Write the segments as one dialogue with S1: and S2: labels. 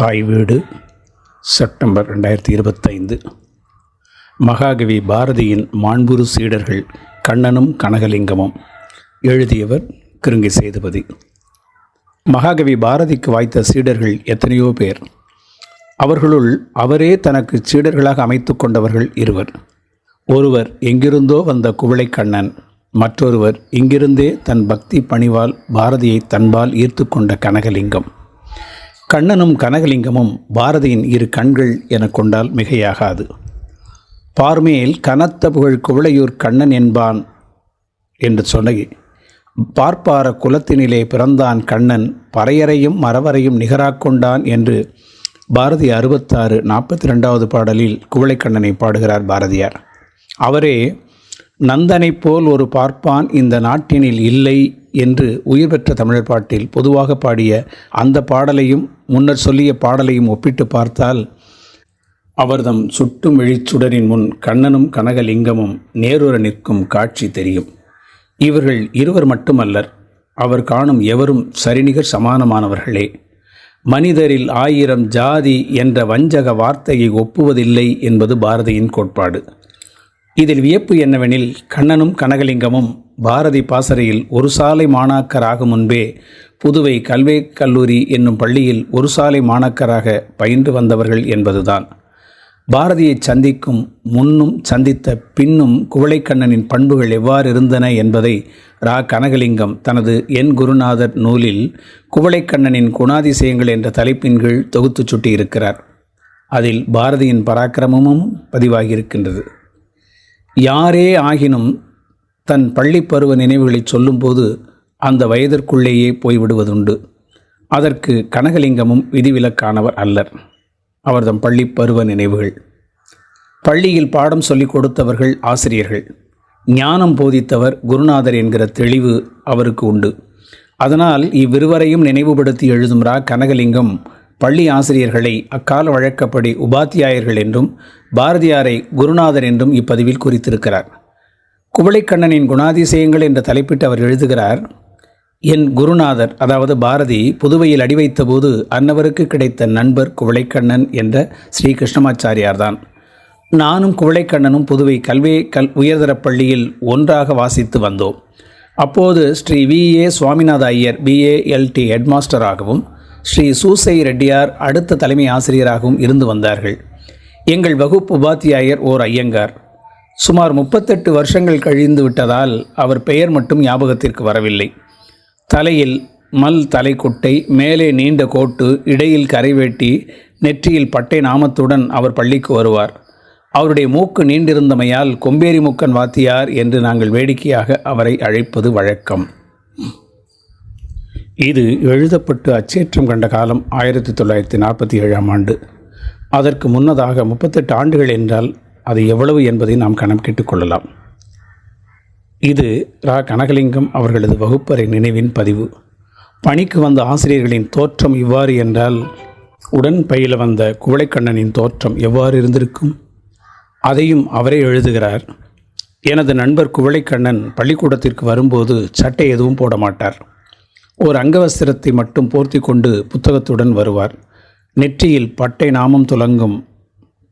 S1: தாய் வீடு செப்டம்பர் 2025. மகாகவி பாரதியின் மாண்புறு சீடர்கள் கண்ணனும் கனகலிங்கமும். எழுதியவர் கிருங்கை சேதுபதி. மகாகவி பாரதிக்கு வாய்த்த சீடர்கள் எத்தனையோ பேர். அவர்களுள் அவரே தனக்கு சீடர்களாக அமைத்து கொண்டவர்கள் இருவர். ஒருவர் எங்கிருந்தோ வந்த குவளை கண்ணன், மற்றொருவர் இங்கிருந்தே தன் பக்தி பணிவால் பாரதியை தன்பால் ஈர்த்து கொண்ட கனகலிங்கம். கண்ணனும் கனகலிங்கமும் பாரதியின் இரு கண்கள் என கொண்டால் மிகையாகாது. பார்மேல் கனத்த புகழ் குவளையூர் கண்ணன் என்பான் என்று சொன்ன பார்ப்பார குலத்தினிலே பிறந்தான் கண்ணன், பறையறையும் மரவரையும் நிகராக்கொண்டான் என்று பாரதி 66-42 பாடலில் குவளைக்கண்ணனை பாடுகிறார் பாரதியார். அவரே நந்தனைப் போல் ஒரு பார்ப்பான் இந்த நாட்டினில் இல்லை என்று உயிர் பெற்ற தமிழர் பாட்டில் பொதுவாக பாடிய அந்த பாடலையும் முன்னர் சொல்லிய பாடலையும் ஒப்பிட்டு பார்த்தால் அவர்தம் சுட்டும் வெளிச்சுடரின் முன் கண்ணனும் கனகலிங்கமும் நேருற நிற்கும் காட்சி தெரியும். இவர்கள் இருவர் மட்டுமல்லர், அவர் காணும் எவரும் சரிநிகர் சமானமானவர்களே. மனிதரில் 1000 ஜாதி என்ற வஞ்சக வார்த்தையை ஒப்புவதில்லை என்பது பாரதியின் கோட்பாடு. இதில் வியப்பு என்னவெனில், கண்ணனும் கனகலிங்கமும் பாரதி பாசறையில் ஒரு சாலை மாணாக்கராகும் முன்பே புதுவை கல்விக் கல்லூரி என்னும் பள்ளியில் ஒரு சாலை மாணாக்கராக பயின்று வந்தவர்கள் என்பதுதான். பாரதியை சந்திக்கும் முன்னும் சந்தித்த பின்னும் குவளைக்கண்ணனின் பண்புகள் எவ்வாறு இருந்தன என்பதை கனகலிங்கம் தனது என் குருநாதர் நூலில் குவளைக்கண்ணனின் குணாதிசயங்கள் என்ற தலைப்பின் கீழ் தொகுத்து சுட்டியிருக்கிறார். அதில் பாரதியின் பராக்கிரமமும் பதிவாகியிருக்கின்றது. யாரே ஆகினும் தன் பள்ளி பருவ நினைவுகளை சொல்லும்போது அந்த வயதிற்குள்ளேயே போய்விடுவதுண்டு. அதற்கு கனகலிங்கமும் விதிவிலக்கானவர் அல்லர். அவர்தம் பள்ளி பருவ நினைவுகள். பள்ளியில் பாடம் சொல்லிக் கொடுத்தவர்கள் ஆசிரியர்கள், ஞானம் போதித்தவர் குருநாதர் என்கிற தெளிவு அவருக்கு உண்டு. அதனால் இவ்விருவரையும் நினைவுபடுத்தி எழுதும் கனகலிங்கம் பள்ளி ஆசிரியர்களை அக்கால வழக்கப்படி உபாத்தியாயர்கள் என்றும் பாரதியாரை குருநாதர் என்றும் இப்பதிவில் குறித்திருக்கிறார். குவளைக்கண்ணனின் குணாதிசயங்கள் என்ற தலைப்பிட்டு அவர் எழுதுகிறார். என் குருநாதர், அதாவது பாரதி, புதுவையில் அடி வைத்தபோது அன்னவருக்கு கிடைத்த நண்பர் குவளைக்கண்ணன் என்ற ஸ்ரீ கிருஷ்ணமாச்சாரியார்தான். நானும் குவளைக்கண்ணனும் புதுவை உயர்தரப் பள்ளியில் ஒன்றாக வாசித்து வந்தோம். அப்போது ஸ்ரீ V.A. சுவாமிநாத ஐயர் BALT ஹெட்மாஸ்டராகவும் ஸ்ரீ சூசை ரெட்டியார் அடுத்த தலைமை ஆசிரியராகவும் இருந்து வந்தார்கள். எங்கள் வகுப்பு உபாத்தியாயர் ஓர் ஐயங்கார். சுமார் 38 வருஷங்கள் கழிந்து விட்டதால் அவர் பெயர் மட்டும் ஞாபகத்திற்கு வரவில்லை. தலையில் தலைக்குட்டை, மேலே நீண்ட கோட்டு, இடையில் கரைவேட்டி, நெற்றியில் பட்டை நாமத்துடன் அவர் பள்ளிக்கு வருவார். அவருடைய மூக்கு நீண்டிருந்தமையால் கொம்பேரி முக்கன் வாத்தியார் என்று நாங்கள் வேடிக்கையாக அவரை அழைப்பது வழக்கம். இது எழுதப்பட்டு அச்சேற்றம் கண்ட காலம் 1947ஆம் ஆண்டு. அதற்கு முன்னதாக 38 ஆண்டுகள் என்றால் அது எவ்வளவு என்பதை நாம் கணக்கிட்டுக் கொள்ளலாம். இது கனகலிங்கம் அவர்களது வகுப்பறை நினைவின் பதிவு. பணிக்கு வந்த ஆசிரியர்களின் தோற்றம் இவ்வாறு என்றால், உடன் பயில வந்த குவளைக்கண்ணனின் தோற்றம் எவ்வாறு இருந்திருக்கும்? அதையும் அவரே எழுதுகிறார். எனது நண்பர் குவளைக்கண்ணன் பள்ளிக்கூடத்திற்கு வரும்போது சட்டை எதுவும் போட மாட்டார். ஒரு அங்கவஸ்திரத்தை மட்டும் போர்த்தி கொண்டு புத்தகத்துடன் வருவார். நெற்றியில் பட்டை நாமம் துலங்கும்.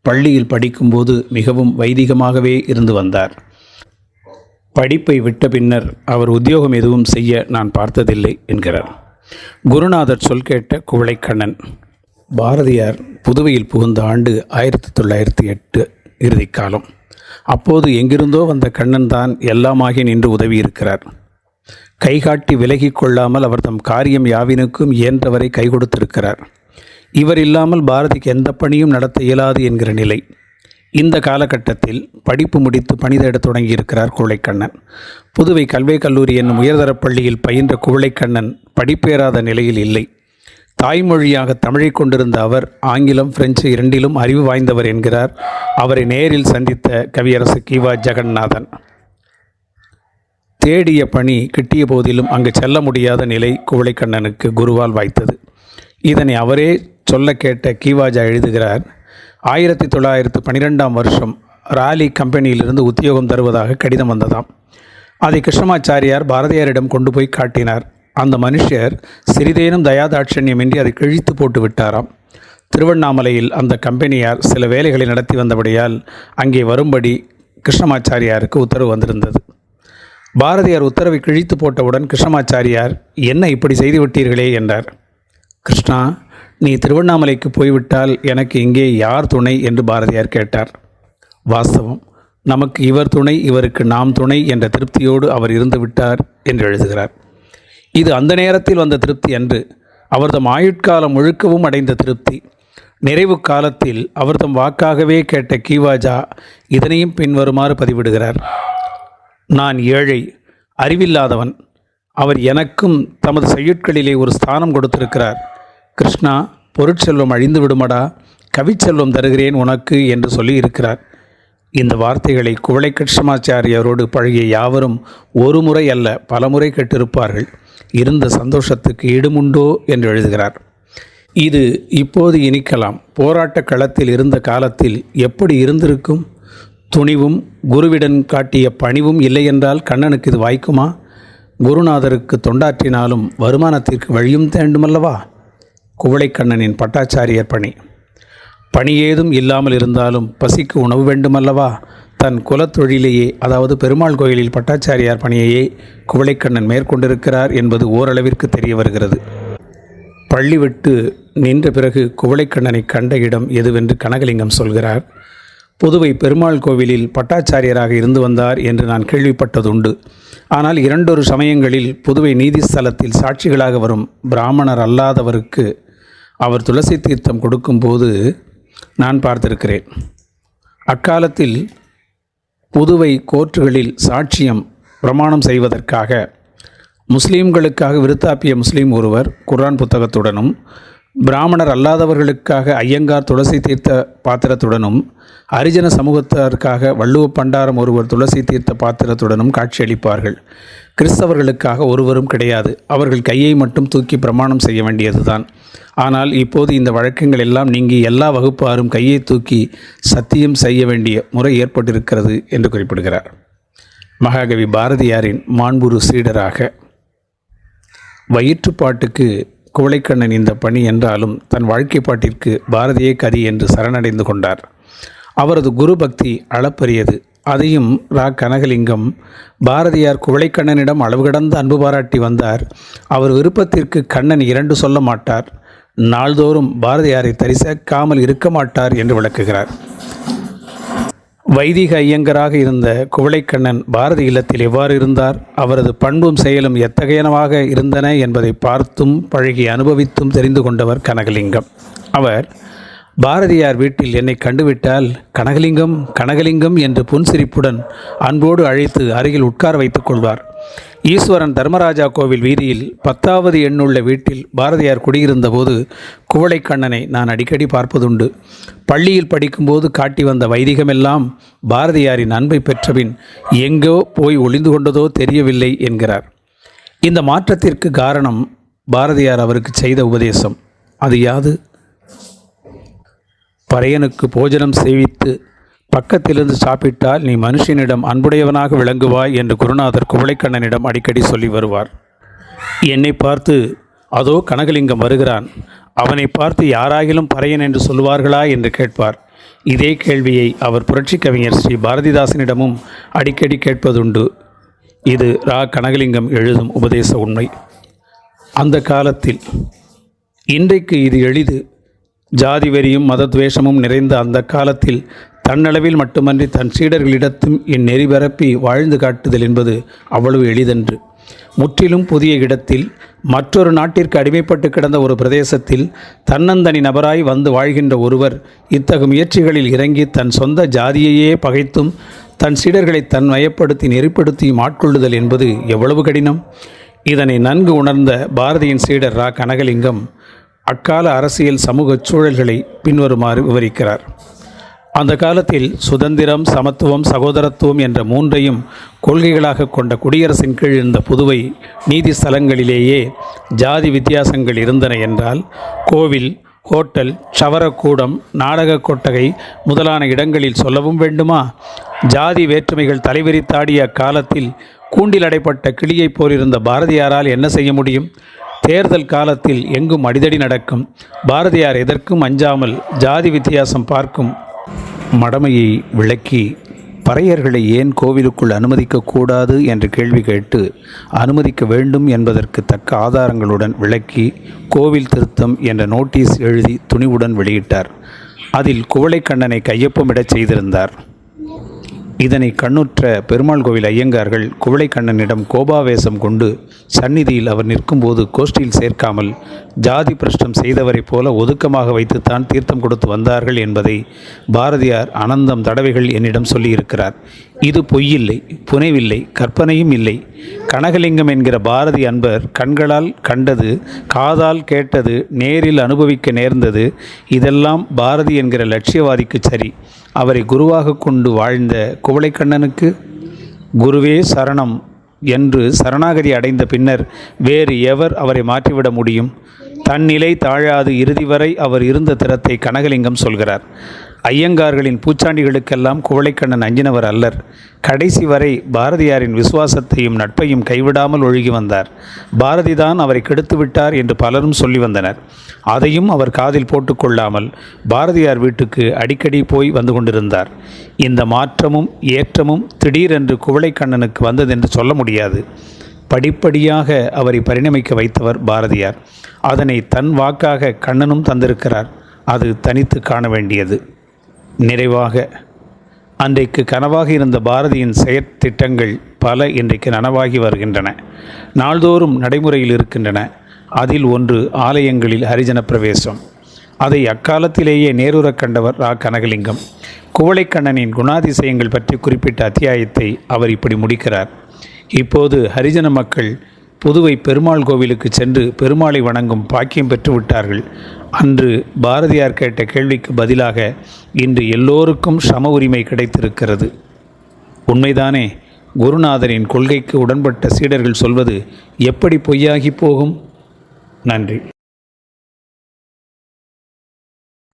S1: பள்ளியில் படிக்கும்போது மிகவும் வைதிகமாகவே இருந்து வந்தார். படிப்பை விட்ட பின்னர் அவர் உத்தியோகம் எதுவும் செய்ய நான் பார்த்ததில்லை என்கிறார். குருநாதர் சொல் கேட்ட குவளைக்கண்ணன். பாரதியார் புதுவையில் புகுந்த ஆண்டு 1908 இறுதிக்காலம். அப்போது எங்கிருந்தோ வந்த கண்ணன் தான் எல்லாமாகி நின்று உதவியிருக்கிறார். கைகாட்டி விலகி கொள்ளாமல் அவர் தம் காரியம் யாவினுக்கும் இயன்றவரை கை கொடுத்திருக்கிறார். இவர் இல்லாமல் பாரதிக்கு எந்த பணியும் நடத்த இயலாது என்கிற நிலை. இந்த காலகட்டத்தில் படிப்பு முடித்து பணி தேடத் தொடங்கியிருக்கிறார் குவளைக்கண்ணன். புதுவை கல்விக் கல்லூரி என்னும் உயர்தரப் பள்ளியில் பயின்ற குவளைக்கண்ணன் படிப்பேறாத நிலையில் இல்லை. தாய்மொழியாக தமிழை கொண்டிருந்த அவர் ஆங்கிலம், பிரெஞ்சு இரண்டிலும் அறிவு வாய்ந்தவர் என்கிறார் அவரை நேரில் சந்தித்த கவியரசு கிவா ஜெகநாதன். தேடிய பணி கிட்டிய போதிலும் அங்கு செல்ல முடியாத நிலை குவளைக்கண்ணனுக்கு குருவால் வாய்த்தது. இதனை அவரே சொல்ல கேட்ட கிவாஜா எழுதுகிறார். 1912ஆம் வருஷம் ராலி கம்பெனியிலிருந்து உத்தியோகம் தருவதாக கடிதம் வந்ததாம். அதை கிருஷ்ணமாச்சாரியார் பாரதியாரிடம் கொண்டு போய் காட்டினார். அந்த மனுஷர் சிறிதேனும் தயாதாட்சண்யமின்றி அதை கிழித்து போட்டு விட்டாராம். திருவண்ணாமலையில் அந்த கம்பெனியார் சில வேலைகளை நடத்தி வந்தபடியால் அங்கே வரும்படி கிருஷ்ணமாச்சாரியாருக்கு உத்தரவு வந்திருந்தது. பாரதியார் உத்தரவை கிழித்து போட்டவுடன் கிருஷ்ணமாச்சாரியார், என்ன இப்படி செய்துவிட்டீர்களே என்றார். கிருஷ்ணா, நீ திருவண்ணாமலைக்கு போய்விட்டால் எனக்கு இங்கே யார் துணை என்று பாரதியார் கேட்டார். வாஸ்தவம், நமக்கு இவர் துணை, இவருக்கு நாம் துணை என்ற திருப்தியோடு அவர் இருந்து விட்டார் என்று எழுதுகிறார். இது அந்த நேரத்தில் வந்த திருப்தி அன்று, அவர்தம் ஆயுட்காலம் முழுக்கவும் அடைந்த திருப்தி. நிறைவு காலத்தில் அவர்தம் வாக்காகவே கேட்ட கீவாஜா இதனையும் பின்வருமாறு பதிவிடுகிறார். நான் ஏழை, அறிவில்லாதவன். அவர் எனக்கும் தமது செய்யுட்களிலே ஒரு ஸ்தானம் கொடுத்திருக்கிறார். கிருஷ்ணா, பொருட்செல்வம் அழிந்து விடுமடா, கவிச்செல்வம் தருகிறேன் உனக்கு என்று சொல்லி இருக்கிறார். இந்த வார்த்தைகளை குவளை கிருஷ்ணமாச்சாரியாரோடு பழகிய யாவரும் ஒரு முறை அல்ல பல முறை கேட்டிருப்பார்கள். இருந்த சந்தோஷத்துக்கு ஈடுமுண்டோ என்று எழுதுகிறார். இது இப்போது இனிக்கலாம். போராட்ட களத்தில் இருந்த காலத்தில் எப்படி இருந்திருக்கும்? துணிவும் குருவிடன் காட்டிய பணிவும் இல்லையென்றால் கண்ணனுக்கு இது வாய்க்குமா? குருநாதருக்கு தொண்டாற்றினாலும் வருமானத்திற்கு வழியும் தேண்டுமல்லவா? குவளைக்கண்ணனின் பட்டாச்சாரியர் பணி. பணி ஏதும் இல்லாமல் இருந்தாலும் பசிக்கு உணவு வேண்டுமல்லவா? தன் குலத்தொழிலேயே, அதாவது பெருமாள் கோயிலில் பட்டாச்சாரியார் பணியையே குவளைக்கண்ணன் மேற்கொண்டிருக்கிறார் என்பது ஓரளவிற்கு தெரிய வருகிறது. பள்ளி விட்டு நின்ற பிறகு குவளைக்கண்ணனை கண்ட இடம் எதுவென்று கனகலிங்கம் சொல்கிறார். புதுவை பெருமாள் கோவிலில் பட்டாச்சாரியராக இருந்து வந்தார் என்று நான் கேள்விப்பட்டதுண்டு. ஆனால் 2 சமயங்களில் புதுவை நீதி ஸ்தலத்தில் சாட்சிகளாக வரும் பிராமணர் அல்லாதவருக்கு அவர் துளசி தீர்த்தம் கொடுக்கும்போது நான் பார்த்திருக்கிறேன். அக்காலத்தில் புதுவை கோர்ட்டுகளில் சாட்சியம் பிரமாணம் செய்வதற்காக முஸ்லீம்களுக்காக விருத்தாப்பிய முஸ்லீம் ஒருவர் குர்ஆன் புத்தகத்துடனும், பிராமணர் அல்லாதவர்களுக்காக ஐயங்கார் துளசி தீர்த்த பாத்திரத்துடனும், ஹரிஜன சமூகத்தாருக்காக வள்ளுவ பண்டாரம் ஒருவர் துளசி தீர்த்த பாத்திரத்துடனும் காட்சியளிப்பார்கள். கிறிஸ்தவர்களுக்காக ஒருவரும் கிடையாது. அவர்கள் கையை மட்டும் தூக்கி பிரமாணம் செய்ய வேண்டியதுதான். ஆனால் இப்போது இந்த வழக்கங்கள் எல்லாம் நீங்கி எல்லா வகுப்பாரும் கையை தூக்கி சத்தியம் செய்ய வேண்டிய முறை ஏற்பட்டிருக்கிறது என்று குறிப்பிடுகிறார். மகாகவி பாரதியாரின் மாண்புறு சீடராக வயிற்றுப்பாட்டுக்கு குவளைக்கண்ணன் இந்த பணி என்றாலும் தன் வாழ்க்கை பாட்டிற்கு பாரதியே கதி என்று சரணடைந்து கொண்டார். அவரது குரு பக்தி அளப்பரியது. அதையும் கனகலிங்கம், பாரதியார் குவளைக்கண்ணனிடம் அளவு கடந்த அன்பு பாராட்டி வந்தார். அவர் விருப்பத்திற்கு கண்ணன் 2 சொல்ல மாட்டார். நாள்தோறும் பாரதியாரை தரிசிக்காமல் இருக்க மாட்டார் என்று விளக்குகிறார். வைதிக ஐயங்கராக இருந்த குவளைக்கண்ணன் பாரதி இல்லத்தில் எவ்வாறு இருந்தார், அவரது பண்பும் செயலும் எத்தகையனவாக இருந்தன என்பதை பார்த்தும் பழகி அனுபவித்தும் தெரிந்து கொண்டவர் கனகலிங்கம். அவர் பாரதியார் வீட்டில் என்னை கண்டுவிட்டால் கனகலிங்கம் கனகலிங்கம் என்று புன்சிரிப்புடன் அன்போடு அழைத்து அருகில் உட்கார வைத்துக் கொள்வார். ஈஸ்வரன் தர்மராஜா கோவில் வீதியில் 10வது எண்ணுள்ள வீட்டில் பாரதியார் குடியிருந்த போது குவளைக்கண்ணனை நான் அடிக்கடி பார்ப்பதுண்டு. பள்ளியில் படிக்கும்போது காட்டி வந்த வைதிகமெல்லாம் பாரதியாரின் அன்பை பெற்றபின் எங்கோ போய் ஒளிந்து கொண்டதோ தெரியவில்லை என்கிறார். இந்த மாற்றத்திற்கு காரணம் பாரதியார் அவருக்கு செய்த உபதேசம். அது யாது? பறையனுக்கு போஜனம் செய்வித்து பக்கத்திலிருந்து சாப்பிட்டால் நீ மனுஷனிடம் அன்புடையவனாக விளங்குவாய் என்று குருநாதர் குவளைக்கண்ணனிடம் அடிக்கடி சொல்லி வருவார். என்னை பார்த்து, அதோ கனகலிங்கம் வருகிறான், அவனை பார்த்து யாராகிலும் பறையன் என்று சொல்வார்களா என்று கேட்பார். இதே கேள்வியை அவர் புரட்சி கவிஞர் ஸ்ரீ பாரதிதாசனிடமும் அடிக்கடி கேட்பதுண்டு. இது கனகலிங்கம் எழுதும் உபதேச உண்மை. அந்த காலத்தில், இன்றைக்கு இது எளிது. ஜாதி வெறியும் மதத்வேஷமும் நிறைந்த அந்த காலத்தில் தன்னளவில் மட்டுமன்றி தன் சீடர்களிடத்தும் இந்நெறி பரப்பி வாழ்ந்து காட்டுதல் என்பது அவ்வளவு எளிதன்று. முற்றிலும் புதிய இடத்தில், மற்றொரு நாட்டிற்கு அடிமைப்பட்டு கிடந்த ஒரு பிரதேசத்தில் தன்னந்தனி நபராய் வந்து வாழ்கின்ற ஒருவர் இத்தகு முயற்சிகளில் இறங்கி தன் சொந்த ஜாதியையே பகைத்தும் தன் சீடர்களை தன் வயப்படுத்தி நெறிப்படுத்தியும் ஆட்கொள்ளுதல் என்பது எவ்வளவு கடினம். இதனை நன்கு உணர்ந்த பாரதியின் சீடர் கனகலிங்கம் அக்கால அரசியல் சமூக சூழல்களை பின்வருமாறு விவரிக்கிறார். அந்த காலத்தில் சுதந்திரம், சமத்துவம், சகோதரத்துவம் என்ற 3ஐயும் கொள்கைகளாக கொண்ட குடியரசின் கீழ் இருந்த புதுவை நீதி ஸ்தலங்களிலேயே ஜாதி வித்தியாசங்கள் இருந்தன என்றால், கோவில், ஹோட்டல், சவரக்கூடம், நாடக கொட்டகை முதலான இடங்களில் சொல்லவும் வேண்டுமா? ஜாதி வேற்றுமைகள் தலைவிரித்தாடிய அக்காலத்தில் கூண்டில் அடைப்பட்ட கிளியைப் போலிருந்த பாரதியாரால் என்ன செய்ய முடியும்? தேர்தல் காலத்தில் எங்கும் அடிதடி நடக்கும். பாரதியார் எதற்கும் அஞ்சாமல் ஜாதி வித்தியாசம் பார்க்கும் மடமையை விளக்கி பறையர்களை ஏன் கோவிலுக்குள் அனுமதிக்கக்கூடாது என்று கேள்வி கேட்டு அனுமதிக்க வேண்டும் என்பதற்கு தக்க ஆதாரங்களுடன் விளக்கி கோவில் திருத்தம் என்ற நோட்டீஸ் எழுதி துணிவுடன் வெளியிட்டார். அதில் குவளைக்கண்ணனை கையொப்பமிடச் செய்திருந்தார். இதனை கண்ணுற்ற பெருமாள் கோவில் ஐயங்கார்கள் குவளைக்கண்ணனிடம் கோபாவேசம் கொண்டு சந்நிதியில் அவர் நிற்கும்போது கோஷ்டியில் சேர்க்காமல் ஜாதி பிரஷ்டம் செய்தவரைப் போல ஒதுக்கமாக வைத்துத்தான் தீர்த்தம் கொடுத்து வந்தார்கள் என்பதை பாரதியார் அனந்தம் தடவைகள் என்னிடம் சொல்லியிருக்கிறார். இது பொய்யில்லை, புனைவில்லை, கற்பனையும் இல்லை. கனகலிங்கம் என்கிற பாரதி அன்பர் கண்களால் கண்டது, காதால் கேட்டது, நேரில் அனுபவிக்க நேர்ந்தது. இதெல்லாம் பாரதி என்கிற லட்சியவாதிக்கு சரி. அவரை குருவாக கொண்டு வாழ்ந்த குவளைக்கண்ணனுக்கு குருவே சரணம் என்று சரணாகதி அடைந்த பின்னர் வேறு எவர் அவரை மாற்றிவிட முடியும்? தன்னிலை தாழாது இறுதி வரை அவர் இருந்த திறத்தை கனகலிங்கம் சொல்கிறார். ஐயங்கார்களின் பூச்சாண்டிகளுக்கெல்லாம் குவளைக்கண்ணன் அஞ்சினவர் அல்லர். கடைசி வரை பாரதியாரின் விசுவாசத்தையும் நட்பையும் கைவிடாமல் ஒழுகி வந்தார். பாரதிதான் அவரை கெடுத்து விட்டார் என்று பலரும் சொல்லி வந்தனர். அதையும் அவர் காதில் போட்டுக்கொள்ளாமல் பாரதியார் வீட்டுக்கு அடிக்கடி போய் வந்து கொண்டிருந்தார். இந்த மாற்றமும் ஏற்றமும் திடீரென்று குவளைக்கண்ணனுக்கு வந்ததென்று சொல்ல முடியாது. படிப்படியாக அவரை பரிணமிக்க வைத்தவர் பாரதியார். அதனை தன் வாக்காக கண்ணனும் தந்திருக்கிறார். அது தனித்து காண வேண்டியது. நிறைவாக, அன்றைக்கு கனவாக இருந்த பாரதியின் செயற்திட்டங்கள் பல இன்றைக்கு நனவாகி வருகின்றன. நாள்தோறும் நடைமுறையில் இருக்கின்றன. அதில் ஒன்று ஆலயங்களில் ஹரிஜன பிரவேசம். அதை அக்காலத்திலேயே நேருறக் கண்டவர் கனகலிங்கம். குவளைக்கண்ணனின் குணாதிசயங்கள் பற்றி குறிப்பிட்ட அத்தியாயத்தை அவர் இப்படி முடிக்கிறார். இப்போது ஹரிஜன மக்கள் புதுவை பெருமாள் கோவிலுக்கு சென்று பெருமாளை வணங்கும் பாக்கியம் பெற்று விட்டார்கள். அன்று பாரதியார் கேட்ட கேள்விக்கு பதிலாக இன்று எல்லோருக்கும் சம உரிமை கிடைத்திருக்கிறது. உண்மைதானே? குருநாதரின் கொள்கைக்கு உடன்பட்ட சீடர்கள் சொல்வது எப்படி பொய்யாகி போகும்? நன்றி.